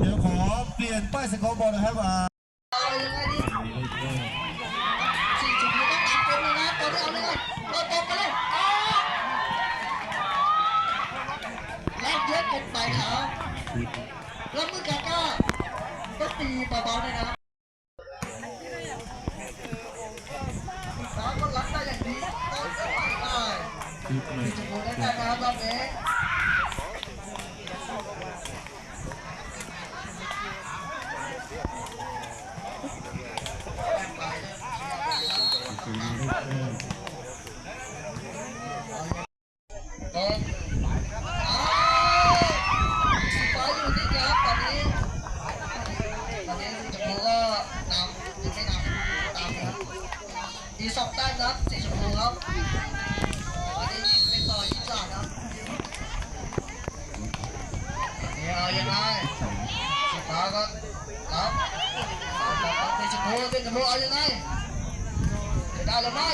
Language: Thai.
เดี๋ยวขอเปลี่ยนป้ายสกอร์บอร์ดนะครับสีชมพูต้องตามเกมเลยนะตอนนี้เอาเลยเราตบกันเลยแรงเยอะเกินไปครับแล้วมือกาก้าก็ตีเบาๆเลยนะสามคนหลังได้อย่างนี้ต้องสบายได้สีชมพูได้นะครับรอบนี้มีสองด้านครับสีชมพูครับอันนี้เป็นต่อ23ครับนี่เอายังไงสีฟ้าก็ครับสีชมพูเอายังไงจะได้หรือไม่